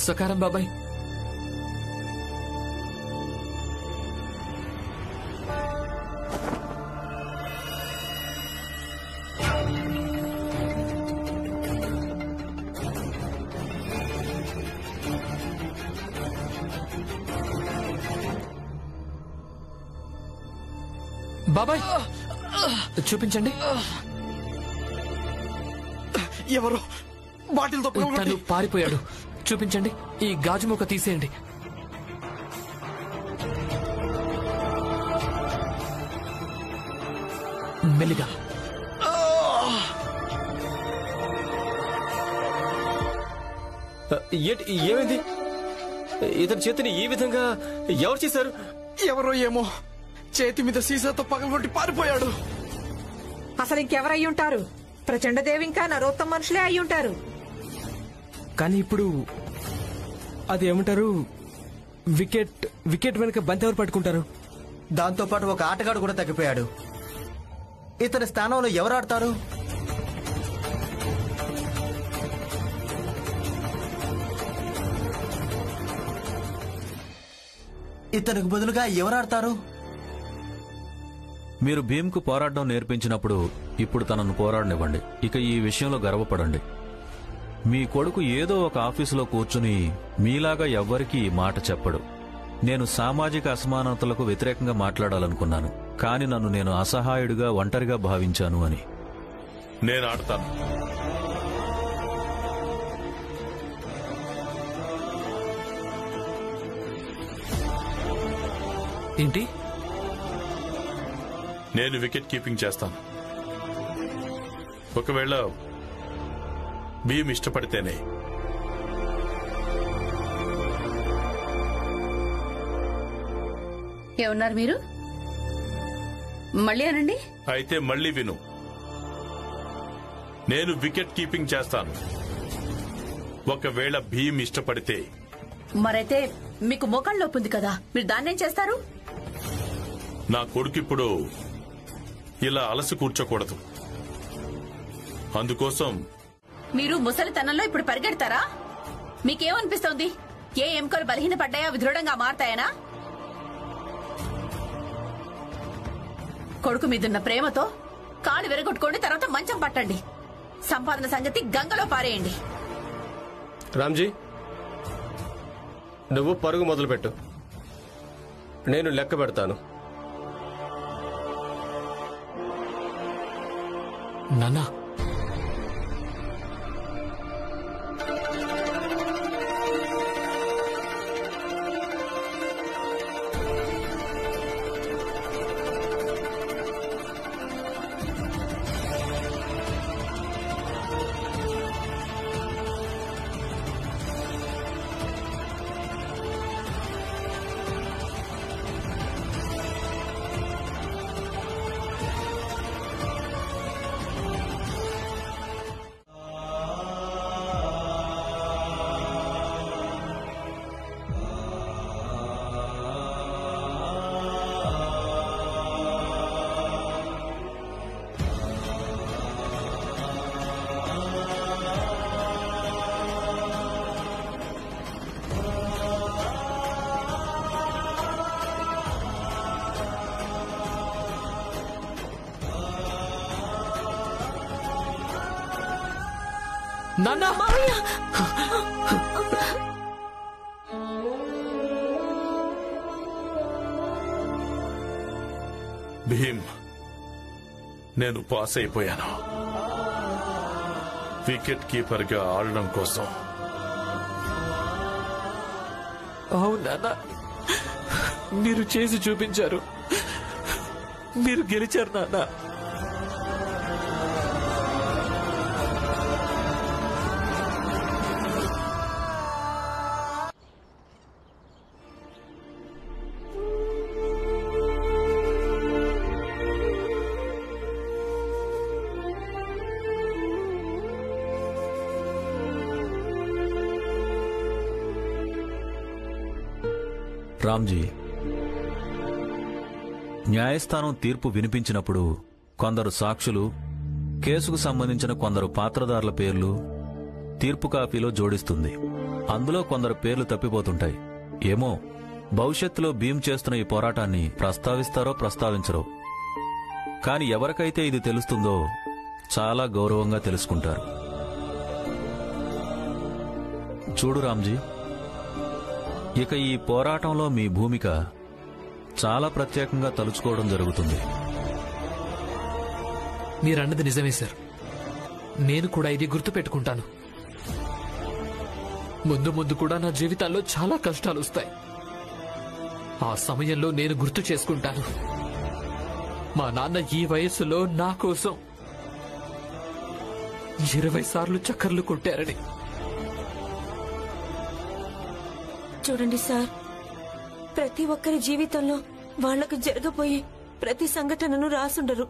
సకారం బాబాయ్. బాబాయ్ చూపించండి. ఎవరు బాటిల్తో తను పారిపోయాడు. చూపించండి. ఈ గాజు ముక్క తీసేయండి. మెల్లిగా. ఏమైంది? ఇతని చేతిని ఈ విధంగా ఎవరు చేశారు? ఎవరో ఏమో చేతి మీద సీసాతో పగలగొట్టి పారిపోయాడు. అసలు ఇంకెవరై ఉంటారు? ప్రచండదేవి ఇంకా నరోత్తమ మనుషులే అయి ఉంటారు. కానీ ఇప్పుడు అదేమంటారు, వికెట్ వెనక బంతి ఎవరు పట్టుకుంటారు? దాంతో పాటు ఒక ఆటగాడు కూడా తగ్గిపోయాడు. ఇతని స్థానంలో ఎవరు ఆడతారు? ఇతనికి బదులుగా ఎవరు ఆడతారు? మీరు భీమ్కు పోరాడడం నేర్పించినప్పుడు ఇప్పుడు తనను పోరాడనివ్వండి. ఇక ఈ విషయంలో గర్వపడండి. మీ కొడుకు ఏదో ఒక ఆఫీసులో కూర్చుని మీలాగా ఎవ్వరికీ ఈ మాట చెప్పడు. నేను సామాజిక అసమానతలకు వ్యతిరేకంగా మాట్లాడాలనుకున్నాను, కాని నన్ను నేను అసహాయుడిగా, ఒంటరిగా భావించాను అని. నేను ఆడతాను. ఏంటి? నేను వికెట్ కీపింగ్ చేస్తాను. ఒకవేళ భీమ్ ఇష్టపడితేనే. ఏమన్నారు మీరు? మళ్ళీ అనండి. అయితే మళ్ళీ విను. నేను వికెట్ కీపింగ్ చేస్తాను ఒకవేళ భీమ్ ఇష్టపడితే. మరైతే మీకు మోకాళ్ళ నొప్పి ఉంది కదా, మీరు దాన్నేం చేస్తారు? నా కొడుకిప్పుడు ఇలా అలసి కూర్చోకూడదు. అందుకోసం మీరు ముసలితనంలో ఇప్పుడు పరిగెడతారా? మీకేమనిపిస్తోంది? ఏ ఎముకలు బలహీనపడ్డాయో అవి దృఢంగా మారతాయనా? కొడుకు మీదున్న ప్రేమతో కాళ్ళు విరగొట్టుకోండి, తర్వాత మంచం పట్టండి. సంపాదన సంగతి గంగలో పారేయండి. రామ్జీ, నువ్వు పరుగు మొదలుపెట్టు, నేను లెక్క పెడతాను. నాన్నా, నాన్నా, భీమ్, నేను పాస్ అయిపోయాను. వికెట్ కీపర్ గా ఆడడం కోసం. అవునా? మీరు చేసి చూపించారు. మీరు గెలిచారు నాన్న. రామ్జీ, న్యాయస్థానం తీర్పు వినిపించినప్పుడు కొందరు సాక్షులు, కేసుకు సంబంధించిన కొందరు పాత్రదారుల పేర్లు తీర్పు కాపీలో జోడిస్తుంది. అందులో కొందరు పేర్లు తప్పిపోతుంటాయి. ఏమో భవిష్యత్తులో భీమ్ చేస్తున్న ఈ పోరాటాన్ని ప్రస్తావిస్తారో ప్రస్తావించరో, కాని ఎవరికైతే ఇది తెలుస్తుందో చాలా గౌరవంగా తెలుసుకుంటారు. చూడు రామ్జీ, ఇక ఈ పోరాటంలో మీ భూమిక చాలా ప్రత్యేకంగా తలుచుకోవడం జరుగుతుంది. మీరన్నది నిజమే సార్. నేను కూడా ఇది గుర్తుపెట్టుకుంటాను. ముందు ముందు కూడా నా జీవితాల్లో చాలా కష్టాలు వస్తాయి. ఆ సమయంలో నేను గుర్తు చేసుకుంటాను, మా నాన్న ఈ వయస్సులో నా కోసం 20 సార్లు చక్కర్లు కొట్టారని. చూడండి సార్, ప్రతి ఒక్కరి జీవితంలో వాళ్లకు జరగబోయే ప్రతి సంఘటనను రాసుండరు.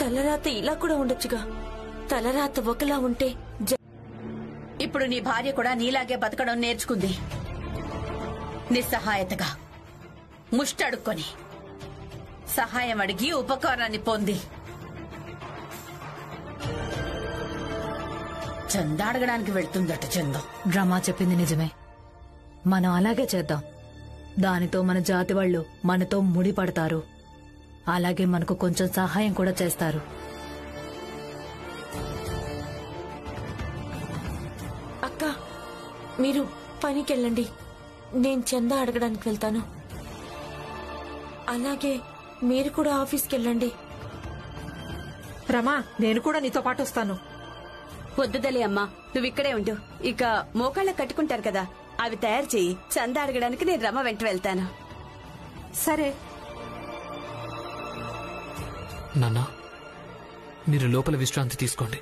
తలరాత ఇలా కూడా ఉండొచ్చుగా. తలరాత ఒకలా ఉంటే ఇప్పుడు నీ భార్య కూడా నీలాగే బతకడం నేర్చుకుంది. నిస్సహాయతగా ముష్టడుక్కొని సహాయం అడిగి ఉపకారాన్ని పొంది చందాడగడానికి వెళ్తుందట. చందం డ్రామా చెప్పింది నిజమే. మనం అలాగే చేద్దాం. దానితో మన జాతి వాళ్ళు మనతో ముడిపడతారు. అలాగే మనకు కొంచెం సహాయం కూడా చేస్తారు. అక్క, మీరు పనికెళ్ళండి. నేను చందా అడగడానికి వెళ్తాను. అలాగే మీరు కూడా ఆఫీస్కి వెళ్ళండి. రమా, నేను కూడా నీతో పాటు వస్తాను. వద్దుదలే అమ్మా, నువ్వు ఇక్కడే ఉండు. ఇక మోకాళ్ళ కట్టుకుంటారు కదా, అవి తయారు చెయ్యి. చందా అడగడానికి నేను రమ వెంట వెళ్తాను. సరే. నాన్న, మీరు లోపల విశ్రాంతి తీసుకోండి.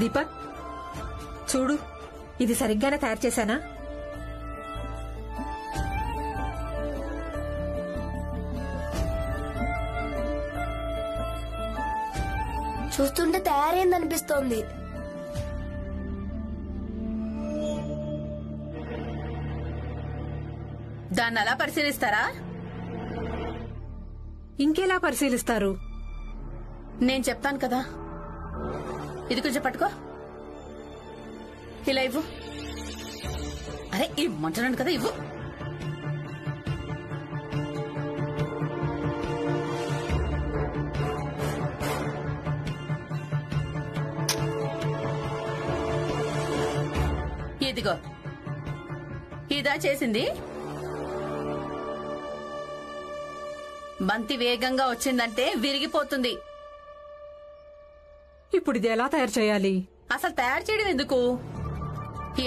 దీపక్, చూడు, ఇది సరిగ్గానే తయారు చేశానా? చూస్తుంటే తయారైందనిపిస్తోంది. దాన్ని అలా పరిశీలిస్తారా? ఇంకెలా పరిశీలిస్తారు? నేను చెప్తాను కదా. ఇది కొంచెం పట్టుకో, ఇలా ఇవ్వు. అరే, ఇవ్వమంటున్నాను కదా, ఇవ్వు. ఇదిగో, ఇదా చేసింది. బంతి వేగంగా వచ్చిందంటే విరిగిపోతుంది. ఇప్పుడు ఇది ఎలా తయారు చేయాలి? అసలు తయారు చేయడం ఎందుకు?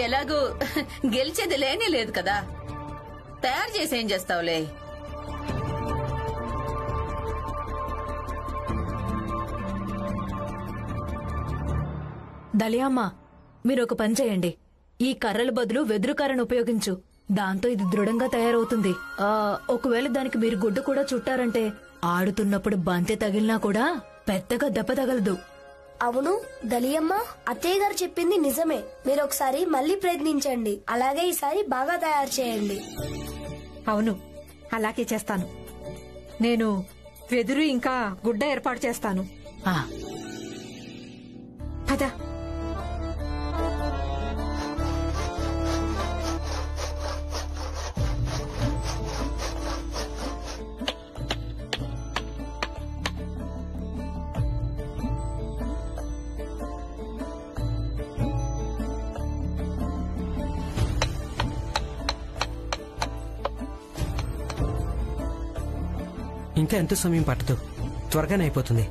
ఎలాగూ గెలిచేది లేనే లేదు కదా, తయారు చేసి ఏం చేస్తావులే. దలియమ్మ, మీరొక పని చేయండి. ఈ కర్రల బదులు వెదురు కర్రను ఉపయోగించు. దాంతో ఇది దృఢంగా తయారవుతుంది. ఒకవేళ దానికి మీరు గుడ్డు కూడా చుట్టారంటే ఆడుతున్నప్పుడు బంతి తగిలినా కూడా పెద్దగా దెబ్బ తగలదు. అవును దలియమ్మ, అత్తయ్య గారు చెప్పింది నిజమే. మీరు ఒకసారి మళ్ళీ ప్రయత్నించండి. అలాగే ఈసారి బాగా తయారు చేయండి. అవును, అలాగే చేస్తాను. నేను వెదురు ఇంకా గుడ్డ ఏర్పాటు చేస్తాను. పద. ఇంకా ఎంతో సమయం పట్టదు, త్వరగానే అయిపోతుంది.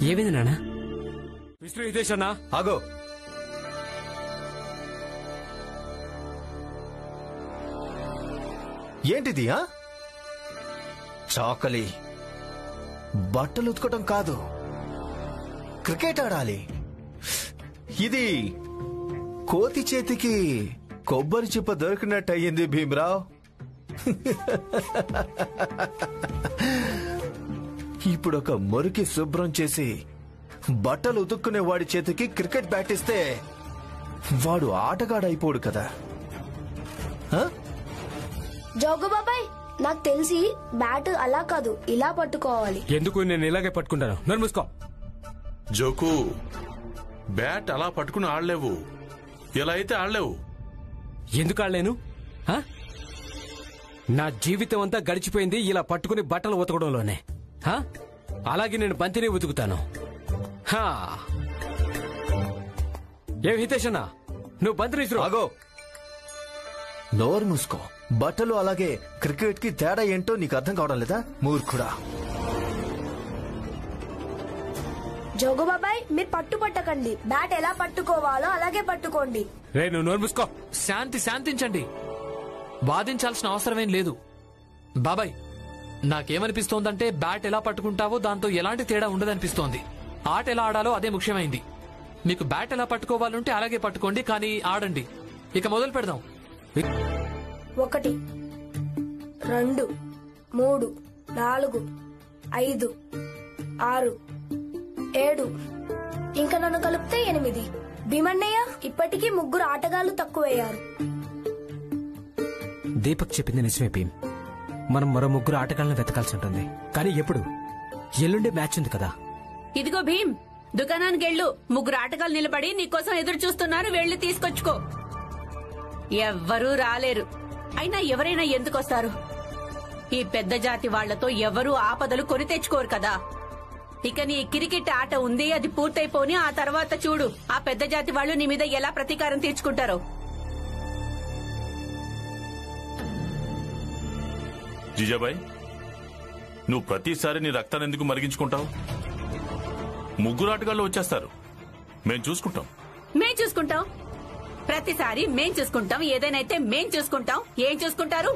ఏమైంది నాన్న? మిస్టర్ హితేష్ అన్నా, ఆగో. ఏంటిది చాకలి బట్టలు ఉతకటం కాదు, క్రికెట్ ఆడాలి. ఇది కోతి చేతికి కొబ్బరి చిప్ప దొరికినట్టు అయ్యింది భీమరావ్. ఇప్పుడు ఒక మురికి శుభ్రం చేసి బట్టలు ఉతుక్కునే వాడి చేతికి క్రికెట్ బ్యాట్ ఇస్తే వాడు ఆటగాడైపోడు కదా. జోగు బాబాయ్, నాకు తెలిసి బ్యాట్ అలా కాదు ఇలా పట్టుకోవాలి. ఎందుకు నేను ఇలాగే పట్టుకుంటాను, నన్ను మూసుకో. జోకు, బ్యాట్ అలా పట్టుకుని ఆడలేవు, ఇలా అయితే ఆడలేవు. ఎందుకు ఆడలేను? నా జీవితం అంతా గడిచిపోయింది ఇలా పట్టుకుని బట్టలు ఉతకడంలోనే. అలాగే నేను బంతిని ఉతుకుతాను. ఏ హితేష్ అన్నా, నువ్వు బంతిని ఇసురు. ఆగో, నోరు మూసుకో. బట్టలు అలాగే క్రికెట్ కి తేడా ఏంటో నీకు అర్థం కావడం లేదా మూర్ఖుడా? జోగు బాబాయ్, మీరు పట్టకండి. బ్యాట్ ఎలా పట్టుకోవాలో అలాగే పట్టుకోండి. రే, నువ్వు నోరు మూసుకో. శాంతించండి. వాదించాల్సిన అవసరమేం లేదు. బాబాయ్, నాకేమనిపిస్తోందంటే బ్యాట్ ఎలా పట్టుకుంటావో దాంతో ఎలాంటి తేడా ఉండదనిపిస్తోంది. ఆట ఎలా ఆడాలో అదే ముఖ్యమైంది. మీకు బ్యాట్ ఎలా పట్టుకోవాలంటే అలాగే పట్టుకోండి, కానీ ఆడండి. ఇక మొదలు పెడదాం. 1 2 3 4 5 6 7 ఇంకా నన్ను కలిపితే 8. భీమన్నయ్య, ఇప్పటికీ 3 ఆటగాళ్లు తక్కువయ్యారు. దీపక్ చెప్పింది నిజమే భీమ్. మనం మరో 3 ఆటగాళ్ళని వెతకాల్సి ఉంటుంది. కానీ ఎప్పుడు? ఎల్లుండి మ్యాచ్ ఉంది కదా. ఇదిగో భీమ్, దుకాణానికి వెళ్ళు. 3 ఆటగాళ్ళు నిలబడి నీకోసం ఎదురు చూస్తున్నారు, వెళ్లి తీసుకొచ్చుకో. ఎవ్వరూ రాలేరు. అయినా ఎవరైనా ఎందుకొస్తారు? ఈ పెద్ద జాతి వాళ్లతో ఎవరూ ఆపదలు కొని తెచ్చుకోరు కదా. ఇక నీ క్రికెట్ ఆట ఉంది, అది పూర్తయిపోని ఆ తర్వాత చూడు ఆ పెద్ద జాతి వాళ్ళు నీ మీద ఎలా ప్రతీకారం తీర్చుకుంటారో. జిజాబాయ్, నువ్వు ప్రతిసారి నీ రక్తాన్ని ఎందుకు మరిగించుకుంటావు? 3 ఆటగాళ్ళు వచ్చేస్తారు, మేం చూసుకుంటాం. మేం చూసుకుంటాం. ప్రతిసారి మేం చూసుకుంటాం. ఏదైనా మేం చూసుకుంటాం. ఏం చూసుకుంటారు?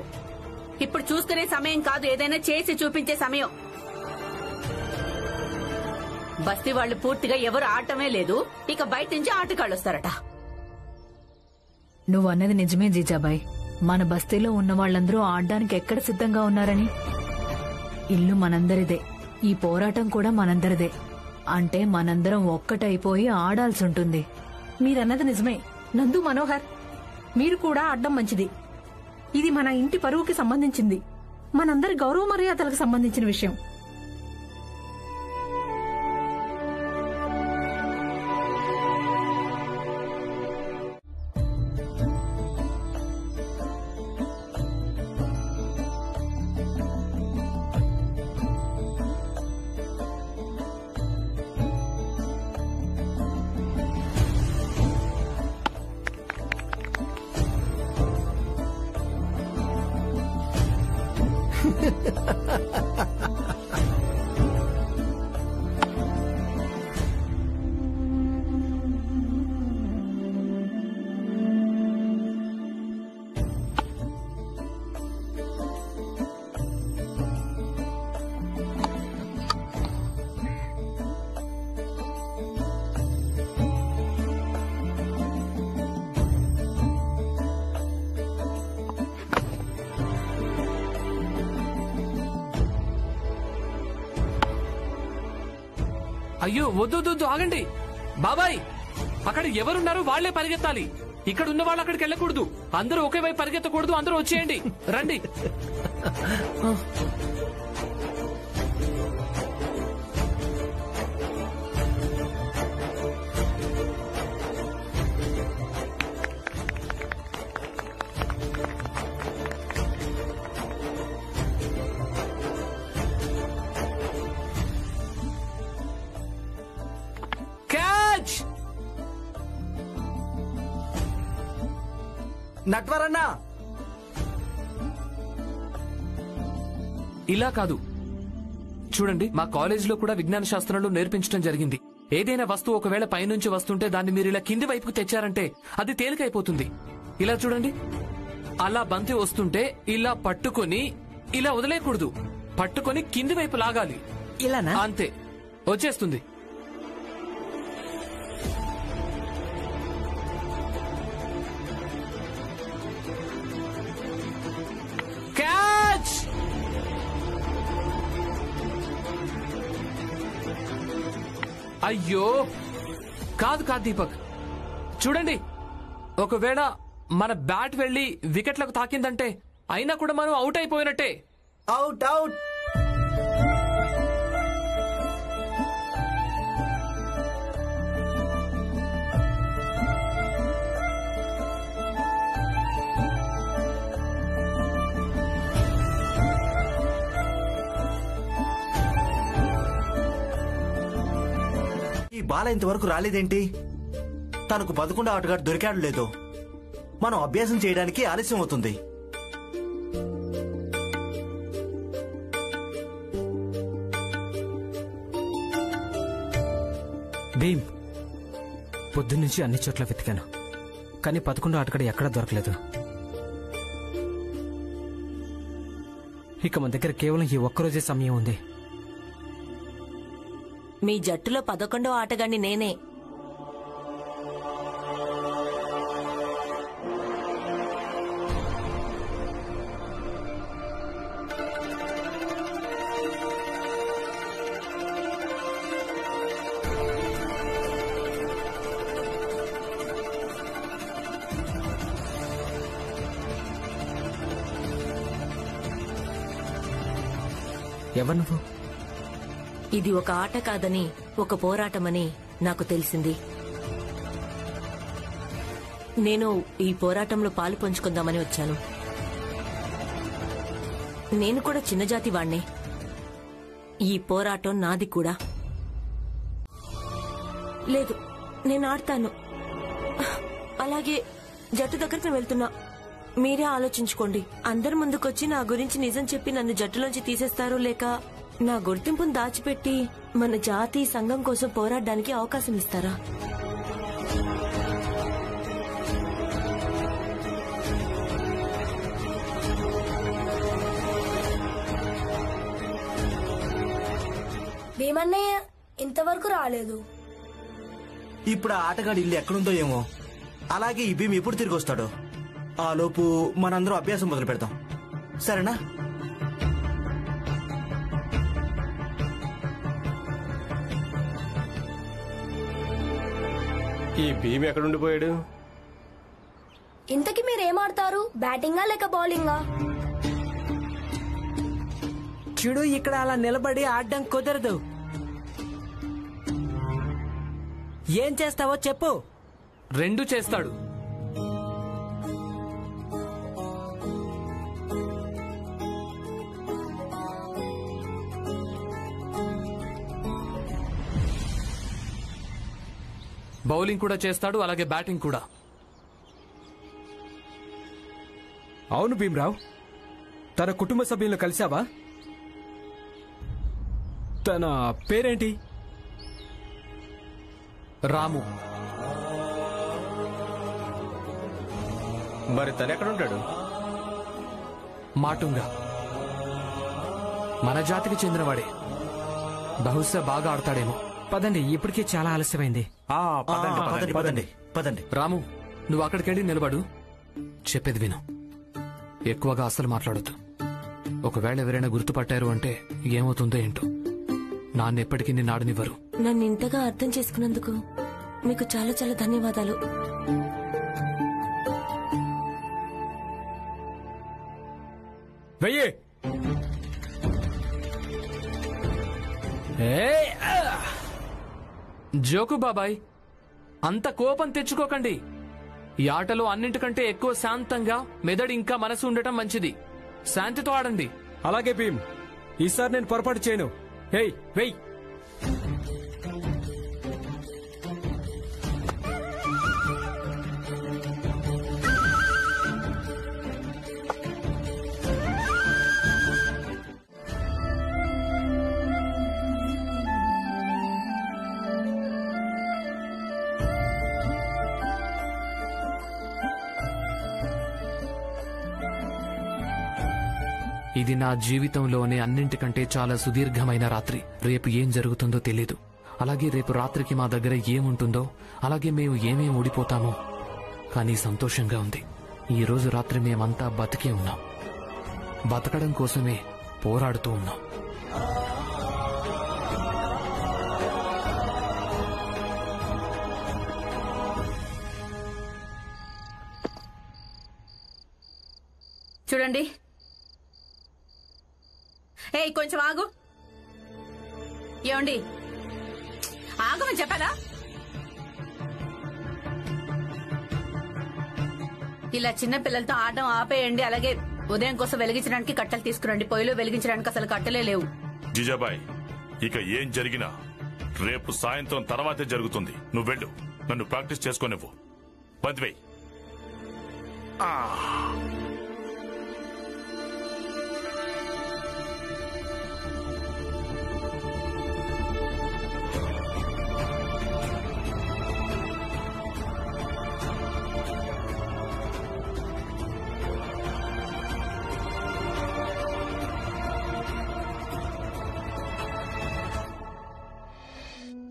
ఇప్పుడు చూసుకునే సమయం కాదు, ఏదైనా చేసి చూపించే సమయం. బస్తీ వాళ్ళు పూర్తిగా ఎవరు ఆడటమే లేదు. ఇక బయట నుంచి ఆటగాళ్ళు వస్తారట. నువ్వన్నది నిజమే జీజాబాయ్. మన బస్తీలో ఉన్న వాళ్ళందరూ ఆడ్డానికి ఎక్కడ సిద్ధంగా ఉన్నారని? ఇల్లు మనందరిదే, ఈ పోరాటం కూడా మనందరిదే. అంటే మనందరం ఒక్కటైపోయి ఆడాల్సి ఉంటుంది. మీరన్నది నిజమే నందు, మనోహర్. మీరు కూడా ఆడడం మంచిది. ఇది మన ఇంటి పరువుకి సంబంధించింది, మనందరి గౌరవ మర్యాదలకు సంబంధించిన విషయం. అయ్యో, వద్దు, ఆగండి. బాబాయ్, అక్కడ ఎవరున్నారు వాళ్లే పరిగెత్తాలి. ఇక్కడ ఉన్న వాళ్ళు అక్కడికి వెళ్ళకూడదు. అందరూ ఒకే వైపు పరిగెత్తకూడదు. అందరూ వచ్చేయండి, రండి. నట్వరన్నా, ఇలా కాదు. చూడండి, మా కాలేజీలో కూడా విజ్ఞాన శాస్త్రంలో నేర్పించడం జరిగింది. ఏదైనా వస్తువు ఒకవేళ పైనుంచి వస్తుంటే దాన్ని మీరు ఇలా కింది వైపుకు తెచ్చారంటే అది తేలికైపోతుంది. ఇలా చూడండి. అలా బంతి వస్తుంటే ఇలా పట్టుకొని ఇలా వదిలేయకూడదు. పట్టుకొని కింది వైపు లాగాలి. ఇలానా? అంతే, వచ్చేస్తుంది. క్యాచ్! అయ్యో, కాదు కాదు దీపక్, చూడండి, ఒకవేళ మన బ్యాట్ వెళ్లి వికెట్లకు తాకిందంటే అయినా కూడా మనం అవుట్ అయిపోయినట్టే. Out out. ఈ బాల ఇంతవరకు రాలేదేంటి? తనకు 11వ ఆటగాడు దొరికాడు లేదో. మనం అభ్యాసం చేయడానికి ఆలస్యం అవుతుంది. భీమ్, పొద్దున్నుంచి అన్ని చోట్ల వెతికాను, కానీ 11వ ఆటగాడు ఎక్కడా దొరకలేదు. ఇక మన దగ్గర కేవలం ఈ ఒక్కరోజే సమయం ఉంది. మీ జట్టులో 11వ ఆటగాడిని నేనే. ఎవరు నువ్వు? ఇది ఒక ఆట కాదని, ఒక పోరాటమని నాకు తెలిసింది. నేను ఈ పోరాటంలో పాలు పంచుకుందామని వచ్చాను. నేను కూడా చిన్న జాతి వాణ్ణే. ఈ పోరాటం నాది కూడా. లేదు, నేను ఆడతాను. అలాగే జట్టు దగ్గరికి వెళ్తున్నా. మీరే ఆలోచించుకోండి. అందరి ముందుకొచ్చి నా గురించి నిజం చెప్పి నన్ను జట్టులోంచి తీసేస్తారో, లేక నా గుర్తింపును దాచిపెట్టి మన జాతి సంఘం కోసం పోరాడడానికి అవకాశం ఇస్తారా? భీమన్నయ్య ఇంతవరకు రాలేదు. ఇప్పుడు ఆ ఆటగాడి ఇల్లు ఎక్కడుందో ఏమో. అలాగే ఈ భీమ్ ఎప్పుడు తిరిగి వస్తాడో. ఆ లోపు మనందరం అభ్యాసం మొదలు పెడతాం, సరేనా? ఈ భీమ్ ఎక్కడుండిపోయాడు? ఇంతకీ మీరేమాడతారు? బ్యాటింగా లేక బౌలింగా? చూడు, ఇక్కడ అలా నిలబడి ఆడడం కుదరదు. ఏం చేస్తావో చెప్పు. రెండు చేస్తాడు. బౌలింగ్ కూడా చేస్తాడు, అలాగే బ్యాటింగ్ కూడా. అవును భీమ్రావ్, తన కుటుంబ సభ్యులను కలిశావా? తన పేరేంటి? రాము. మరి తను ఎక్కడుంటాడు? మాటుంగా. మన జాతికి చెందినవాడే. బహుశా బాగా ఆడతాడేమో. పదండి, ఇప్పటికే చాలా ఆలస్యమైంది. పదండి పదండి పదండి. రాము, నువ్వు అక్కడికెళ్ళి నిలబడు. చెప్పేది విను. ఎక్కువగా అస్సలు మాట్లాడొద్దు. ఒకవేళ ఎవరైనా గుర్తుపట్టారు అంటే ఏమవుతుందో ఏంటో. నాన్నెప్పటికీ నిన్ను ఆడనివ్వరు. నన్ను ఇంతగా అర్థం చేసుకున్నందుకు మీకు చాలా చాలా ధన్యవాదాలు. వెయ్యి. జోకు బాబాయ్, అంత కోపం తెచ్చుకోకండి. ఈ ఆటలో అన్నింటికంటే ఎక్కువ శాంతంగా మెదడు ఇంకా మనసు ఉండటం మంచిది. శాంతితో ఆడండి. అలాగే భీమ్, ఈసారి నేను పొరపాటు చేయను. వెయ్యి. ఇది నా జీవితంలోనే అన్నింటికంటే చాలా సుదీర్ఘమైన రాత్రి. రేపు ఏం జరుగుతుందో తెలీదు. అలాగే రేపు రాత్రికి మా దగ్గర ఏముంటుందో, అలాగే మేము ఏమేం ఊడిపోతామో. కానీ సంతోషంగా ఉంది. ఈ రోజు రాత్రి మేమంతా బతికే ఉన్నాం. బతకడం కోసమే పోరాడుతూ ఉన్నాం. చూడండి, ఏయ్ కొంచెం ఆగు. ఏమండి, ఆగమని చెప్పాలా? ఇలా చిన్న పిల్లలతో ఆడడం ఆపేయండి. అలాగే ఉదయం కోసం వెలిగించడానికి కట్టెలు తీసుకురండి. పొయ్యిలో వెలిగించడానికి అసలు కట్టెలే లేవు. జిజాబాయ్, ఇక ఏం జరిగినా రేపు సాయంత్రం తర్వాతే జరుగుతుంది. నువ్వు వెళ్ళు, నన్ను ప్రాక్టీస్ చేసుకోనివ్వు. బంద్వేయ్.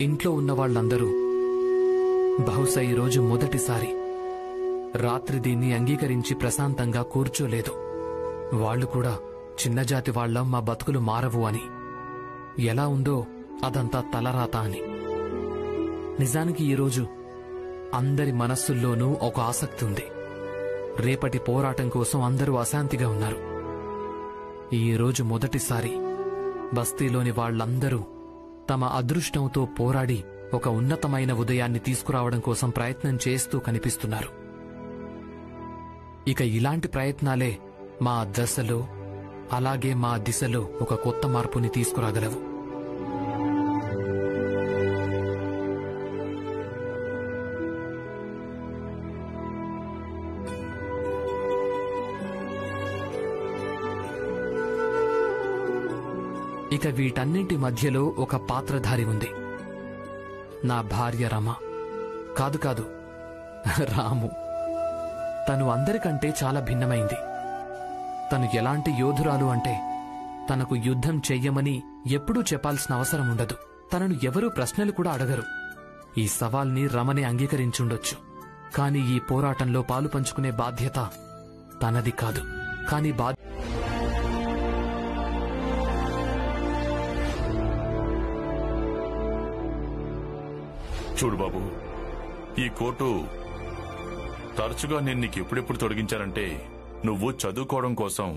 ఇంట్లో ఉన్న వాళ్ళందరూ బహుశా ఈరోజు మొదటిసారి రాత్రి దీన్ని అంగీకరించి ప్రశాంతంగా కూర్చోలేదు. వాళ్లు కూడా చిన్నజాతి వాళ్లం, మా బతుకులు మారవు అని. ఎలా ఉందో అదంతా తలరాత అని. నిజానికి ఈరోజు అందరి మనస్సుల్లోనూ ఒక ఆసక్తి ఉంది. రేపటి పోరాటం కోసం అందరూ అశాంతిగా ఉన్నారు. ఈరోజు మొదటిసారి బస్తీలోని వాళ్లందరూ తమ అదృష్టంతో పోరాడి ఒక ఉన్నతమైన ఉదయాన్ని తీసుకురావడం కోసం ప్రయత్నం చేస్తూ కనిపిస్తున్నారు. ఇక ఇలాంటి ప్రయత్నాలే మా దశలో, అలాగే మా దిశలో ఒక కొత్త మార్పుని తీసుకురాగలవు. ఇక వీటన్నింటి మధ్యలో ఒక పాత్రధారి ఉంది. నా భార్య రమ. కాదు రాము. తను అందరికంటే చాలా భిన్నమైంది. తను ఎలాంటి యోధురాలు అంటే తనకు యుద్ధం చెయ్యమని ఎప్పుడూ చెప్పాల్సిన అవసరం ఉండదు. తనను ఎవరూ ప్రశ్నలు కూడా అడగరు. ఈ సవాల్ని రమనే అంగీకరించుండొచ్చు. కాని ఈ పోరాటంలో పాలు పంచుకునే బాధ్యత తనది కాదు. కాని చూడు బాబు, ఈ కోటు తరచుగా నేను నీకు ఎప్పుడెప్పుడు తొడిగించానంటే నువ్వు చదువుకోవడం కోసం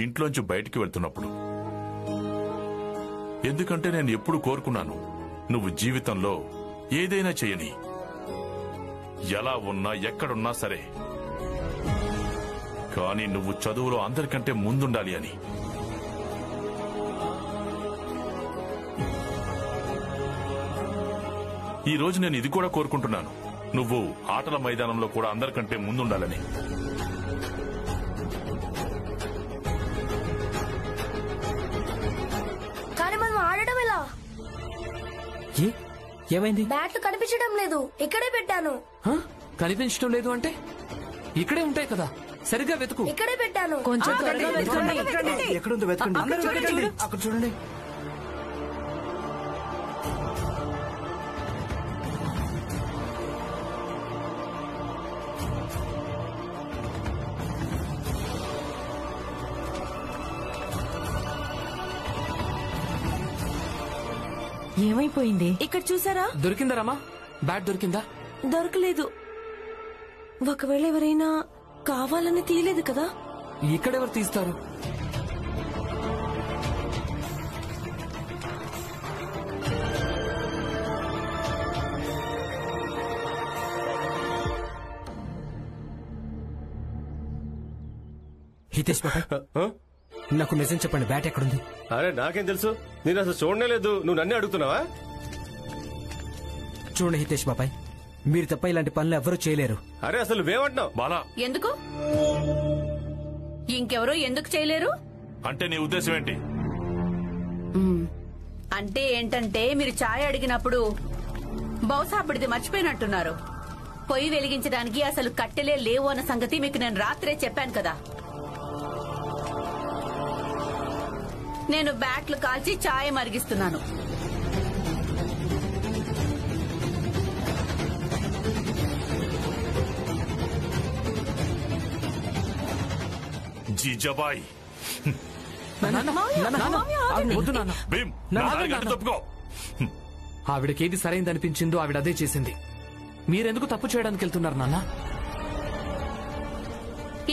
ఇంట్లోంచి బయటికి వెళ్తున్నప్పుడు. ఎందుకంటే నేను ఎప్పుడు కోరుకున్నాను నువ్వు జీవితంలో ఏదైనా చేయని, ఎలా ఉన్నా ఎక్కడున్నా సరే, కానీ నువ్వు చదువులో అందరికంటే ముందుండాలి అని. ఈ రోజు నేను ఇది కూడా కోరుకుంటున్నాను, నువ్వు ఆటల మైదానంలో కూడా అందరికంటే ముందుండాలని. కానీ మనం ఆడటం ఎలా? ఏమైంది? బ్యాట్లు కనిపించడం లేదు. ఇక్కడే పెట్టాను. కనిపించడం లేదు అంటే ఇక్కడే ఉంటాయి కదా, సరిగ్గా వెతుకు. ఇక్కడే పెట్టాను. కొంచెం ఎక్కడుందో వెతకండి. అక్కడ చూడండి. ఏమైపోయింది? ఇక్కడ చూసారా? దొరికిందా రమా? బ్యాట్ దొరికిందా? దొరకలేదు. ఒకవేళ ఎవరైనా కావాలని తీయలేదు కదా? ఇక్కడెవరు తీస్తారు? హితేష్ బాబాయ్, నాకు నిజం చెప్పండి, బ్యాట్ ఎక్కడుంది? అరే నాకేం తెలుసు, నేను అసలు చూడనే లేదు. నువ్వు నన్నే అడుగుతున్నావా? చూడండి హితేష్ బాబాయ్, మీరు తప్ప ఇలాంటి పనులు ఎవరూ చేయలేరు. అరే అసలు నువ్వేమంటున్నావు? బాలా, ఎందుకు? ఇంకెవరో ఎందుకు చేయలేరు అంటే నీ ఉద్దేశం ఏంటి? అంటే ఏంటంటే మీరు ఛాయ్ అడిగినప్పుడు బహుశా అప్పటిది మర్చిపోయినట్టున్నారు. పొయ్యి వెలిగించడానికి అసలు కట్టెలే లేవు అన్న సంగతి మీకు నేను రాత్రే చెప్పాను కదా. నేను బ్యాట్లు కాల్చి చాయ్ మరిగిస్తున్నాను. జీజాబాయ్ వద్దు నాన్న. భీమ్, తప్పుకో. ఆవిడకేది సరైందనిపించిందో ఆవిడ అదే చేసింది. మీరెందుకు తప్పు చేయడానికి వెళ్తున్నారు నాన్న?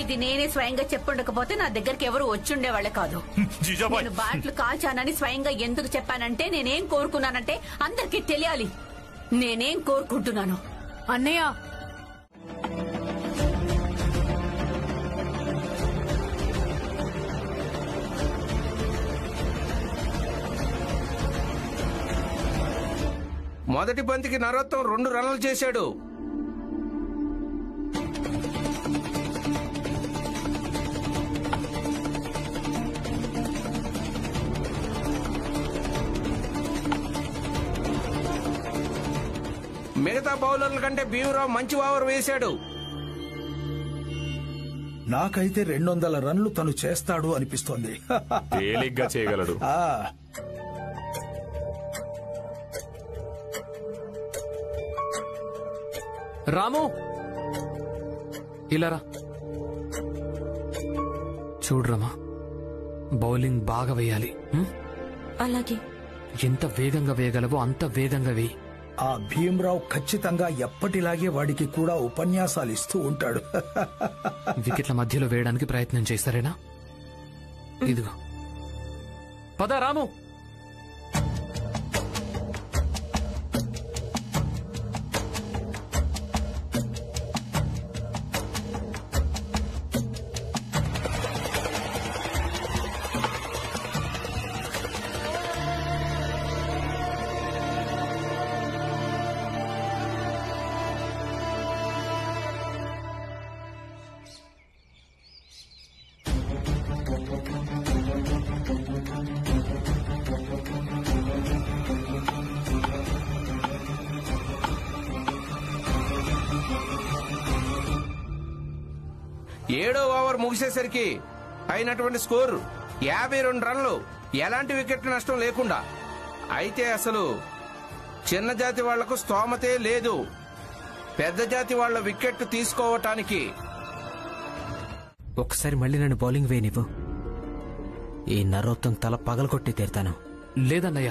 ఇది నేనే స్వయంగా చెప్పుండకపోతే నా దగ్గరికి ఎవరు వచ్చుండేవాళ్లే కాదు. నేను బ్యాట్లు కాల్చానని స్వయంగా ఎందుకు చెప్పానంటే నేనేం కోరుకున్నానంటే అందరికీ తెలియాలి నేనేం కోరుకుంటున్నాను. అన్నయ్య, మొదటి బంతికి నరోత్తం 2 రన్లు చేశాడు. మిగతా బౌలర్ల కంటే భీమరావు మంచి ఓవర్ వేశాడు. నాకైతే 200 రన్లు తను చేస్తాడు అనిపిస్తోంది. తేలిగ్గా చేయగలడు. రాము, ఇలారా. చూడరమ్మా, బౌలింగ్ బాగా వేయాలి. అలాగే. ఎంత వేగంగా వేయగలవో అంత వేగంగా వేయి. ఆ భీమరావు ఖచ్చితంగా ఎప్పటిలాగే వాడికి కూడా ఉపన్యాసాలు ఇస్తూ ఉంటాడు. వికెట్ల మధ్యలో వేయడానికి ప్రయత్నం చేశారేనా? ఇదిగో పద రాము. ఏడో ఓవర్ ముగిసేసరికి అయినటువంటి స్కోర్ 52 రన్లు. ఎలాంటి వికెట్ నష్టం లేకుండా. అయితే అసలు చిన్న జాతి వాళ్లకు స్తోమతే లేదు పెద్ద జాతి వాళ్ల వికెట్ తీసుకోవటానికి. ఒకసారి మళ్ళీ నన్ను బౌలింగ్ వేయనివ్వు. ఈ నరోత్తం తల పగలగొట్టి తీరుతాను. లేదన్నయ్య,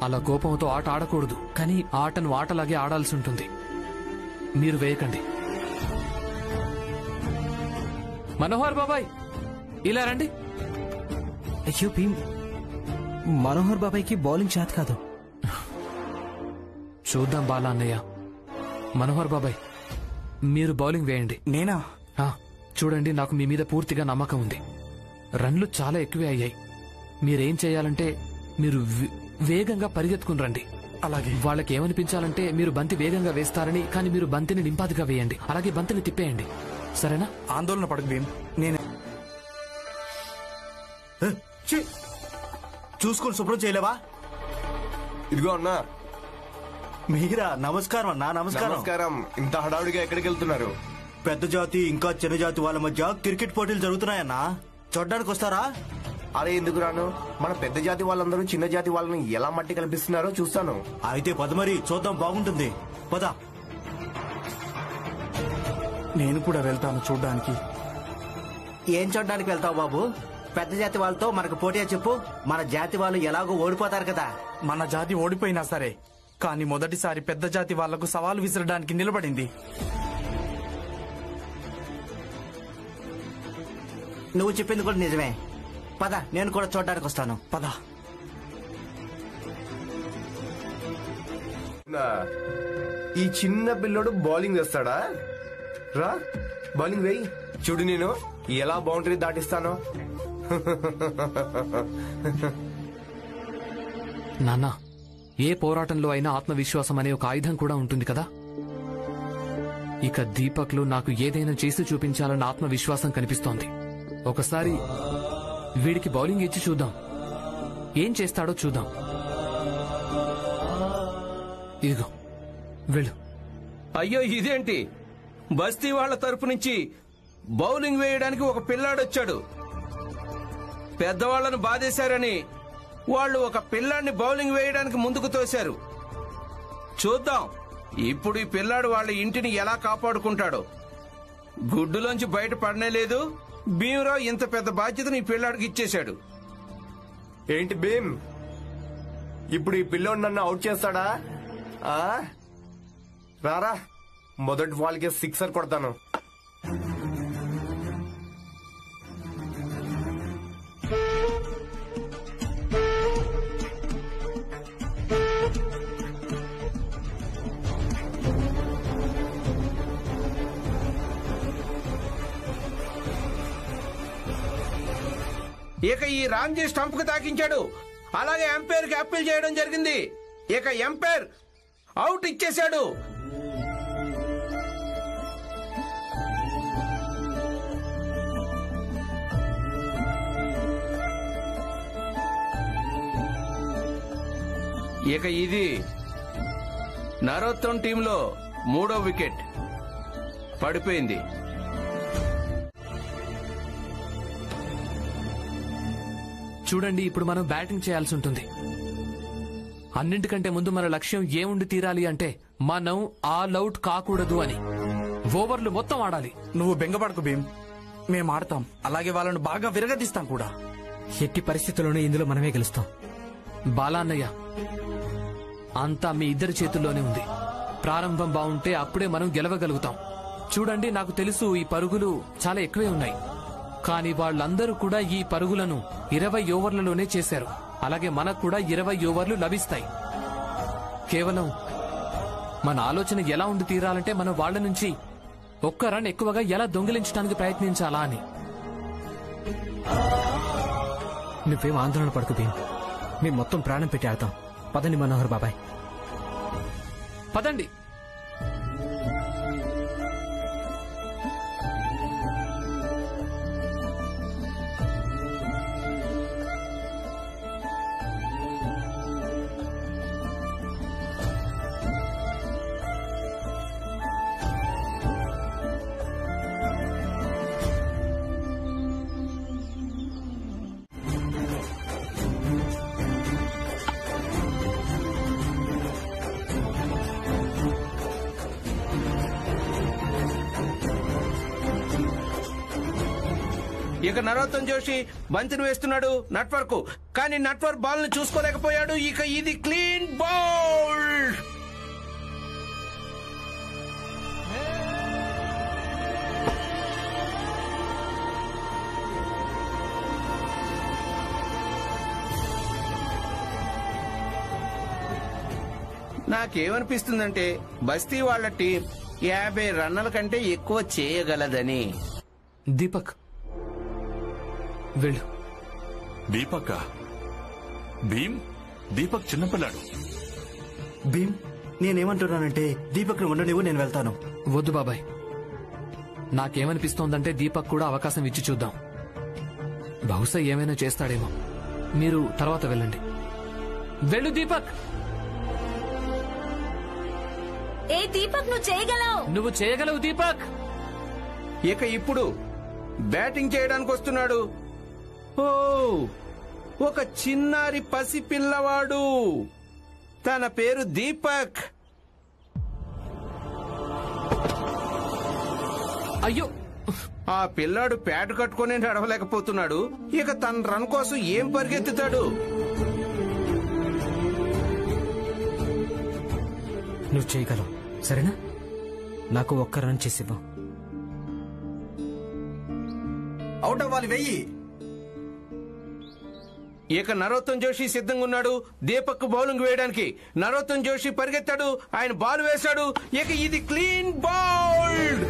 అలా కోపంతో ఆట ఆడకూడదు. కానీ ఆటను ఆటలాగే ఆడాల్సి ఉంటుంది. మీరు వేయకండి. మనోహర్ బాబాయ్, ఇలా రండి. అయ్యో భీమ్, మనోహర్ బాబాయ్కి బౌలింగ్ చేత కాదు. చూద్దాం బాలా అన్నయ్య. మనోహర్ బాబాయ్, మీరు బౌలింగ్ వేయండి. నేనా? చూడండి, నాకు మీ మీద పూర్తిగా నమ్మకం ఉంది. రన్లు చాలా ఎక్కువే అయ్యాయి. మీరేం చేయాలంటే మీరు వేగంగా పరిగెత్తుకుని రండి. అలాగే. వాళ్ళకి ఏమనిపించాలంటే మీరు బంతి వేగంగా వేస్తారని, కానీ మీరు బంతిని నింపాదిగా వేయండి. అలాగే బంతిని తిప్పేయండి. సరేనా? ఆందోళన పడకు భీమ్. నేను చూసుకొని శుభ్రం చేయలేవా? ఇదిగో అన్నా. మీరా? నమస్కారం అన్నా. నమస్కారం. ఇంత హడావుడిగా ఎక్కడికి వెళ్తున్నారు? పెద్ద జాతి ఇంకా చిన్న జాతి వాళ్ళ మధ్య క్రికెట్ పోటీలు జరుగుతున్నాయన్నా. చూడడానికి వస్తారా? అరే ఎందుకు రాను? మన పెద్ద జాతి వాళ్ళందరూ చిన్న జాతి వాళ్ళని ఎలా మట్టి కల్పిస్తున్నారో చూస్తాను. అయితే పద మరి చూద్దాం, బాగుంటుంది. పద. నేను కూడా వెళ్తాను చూడ్డానికి. ఏం చూడడానికి వెళ్తావు బాబు? పెద్ద జాతి వాళ్ళతో మనకు పోటీయా చెప్పు. మన జాతి వాళ్ళు ఎలాగో ఓడిపోతారు కదా. మన జాతి ఓడిపోయినా సరే, కానీ మొదటిసారి పెద్ద జాతి వాళ్లకు సవాలు విసరడానికి నిలబడింది. నువ్వు చెప్పింది కూడా నిజమే. పద, నేను కూడా చూడడానికి వస్తాను. పద. ఈ చిన్న పిల్లోడు బౌలింగ్ వేస్తాడా? రా, బౌలింగ్ వేయి. చూడు నేను ఎలా బౌండరీ దాటిస్తానో. నాన్న, ఏ పోరాటంలో అయినా ఆత్మవిశ్వాసం అనే ఒక ఆయుధం కూడా ఉంటుంది కదా. ఇక దీపక్ లో నాకు ఏదైనా చేసి చూపించాలన్న ఆత్మవిశ్వాసం కనిపిస్తోంది. ఒకసారి వీడికి బౌలింగ్ ఇచ్చి చూద్దాం, ఏం చేస్తాడో చూద్దాం. ఇదిగో వెళ్ళు. అయ్యో ఇదేంటి? బస్తీ వాళ్ల తరపు నుంచి బౌలింగ్ వేయడానికి ఒక పిల్లాడొచ్చాడు. పెద్దవాళ్లను బాధేశారని వాళ్ళు ఒక పిల్లాడిని బౌలింగ్ వేయడానికి ముందుకు తోశారు. చూద్దాం ఇప్పుడు ఈ పిల్లాడు వాళ్ళ ఇంటిని ఎలా కాపాడుకుంటాడో. గుడ్డులోంచి బయట పడనే లేదు. భీమరావు ఇంత పెద్ద బాధ్యతను ఈ పిల్లాడికి ఇచ్చేశాడు. ఏంటి భీమ్, ఇప్పుడు ఈ పిల్లోడు నన్ను అవుట్ చేస్తాడా? రారా, మొదటి వాళ్ళకి సిక్సర్ కొడతాను. ఇక ఈ రామ్జీ స్టంప్ కు తాకించాడు. అలాగే ఎంపైర్ కి అప్పీల్ చేయడం జరిగింది. ఇక ఎంపైర్ అవుట్ ఇచ్చేశాడు. ఇక ఇది నరోత్తం టీంలో 3వ వికెట్ పడిపోయింది. చూడండి, ఇప్పుడు మనం బ్యాటింగ్ చేయాల్సి ఉంటుంది. అన్నింటికంటే ముందు మన లక్ష్యం ఏముండి తీరాలి అంటే మనం ఆల్ అవుట్ కాకూడదు అని. ఓవర్లు మొత్తం ఆడాలి. నువ్వు బెంగపడకు భీమ్, మేము ఆడతాం. అలాగే వాళ్ళను బాగా విరగదీస్తాం కూడా. ఎట్టి పరిస్థితుల్లోనూ ఇందులో మనమే గెలుస్తాం. బాలాన్నయ్య, అంతా మీ ఇద్దరి చేతుల్లోనే ఉంది. ప్రారంభం బాగుంటే అప్పుడే మనం గెలవగలుగుతాం. చూడండి, నాకు తెలుసు ఈ పరుగులు చాలా ఎక్కువే ఉన్నాయి, కానీ వాళ్ళందరూ కూడా ఈ పరుగులను 20 ఓవర్లలోనే చేశారు. అలాగే మనకు కూడా 20 ఓవర్లు లభిస్తాయి. కేవలం మన ఆలోచన ఎలా ఉండి తీరాలంటే మనం వాళ్ల నుంచి ఒక్క రన్ ఎక్కువగా ఎలా దొంగిలించడానికి ప్రయత్నించాలా అని. నువ్వేం ఆందోళన పడకు భీమ్, మేము మొత్తం ప్రాణం పెట్టి ఆడతాం. పదండి మనోహర్ బాబాయ్, పదండి. ఇక నరోత్తం జోషి బంతిని వేస్తున్నాడు నట్వర్క్, కానీ నట్వర్క్ బాల్ ను చూసుకోలేకపోయాడు. ఇక ఇది క్లీన్ బౌల్. నాకేమనిపిస్తుందంటే బస్తీ వాళ్ల టీం 50 రన్నుల కంటే ఎక్కువ చేయగలదని. దీపక్ వెళ్ళు. దీపక్ భీమ్, దీపక్ చిన్నపిల్లాడు. భీమ్, నేనేమంటున్నానంటే దీపక్ ను ఉండనివ్వు, నేను వెళ్తాను. వద్దు బాబాయ్, నాకేమనిపిస్తోందంటే దీపక్ కూడా అవకాశం ఇచ్చి చూద్దాం. బహుశా ఏమైనా చేస్తాడేమో. మీరు తర్వాత వెళ్ళండి. వెళ్ళు దీపక్. ఏ దీపక్, నువ్వు చేయగలవు. నువ్వు చేయగలవు దీపక్. ఇక ఇప్పుడు బ్యాటింగ్ చేయడానికి వస్తున్నాడు. ఓ, ఒక చిన్నారి పసి పిల్లవాడు. తన పేరు దీపక్. అయ్యో, ఆ పిల్లాడు ప్యాడ్ కట్టుకుని నడవలేకపోతున్నాడు. ఇక తన రన్ కోసం ఏం పరిగెత్తుతాడు? నువ్వు చేయగలవు, సరేనా? నాకు ఒక్క రన్ చేసివ్వు. అవుట్ అవ్వాలి, వెయ్యి. ఇక నరోత్తం జోషి సిద్ధంగా ఉన్నాడు దీపక్ బౌలింగ్ వేయడానికి. నరోత్తం జోషి పరిగెత్తాడు, ఆయన బాల్ వేశాడు. ఇక ఇది క్లీన్ బౌల్డ్.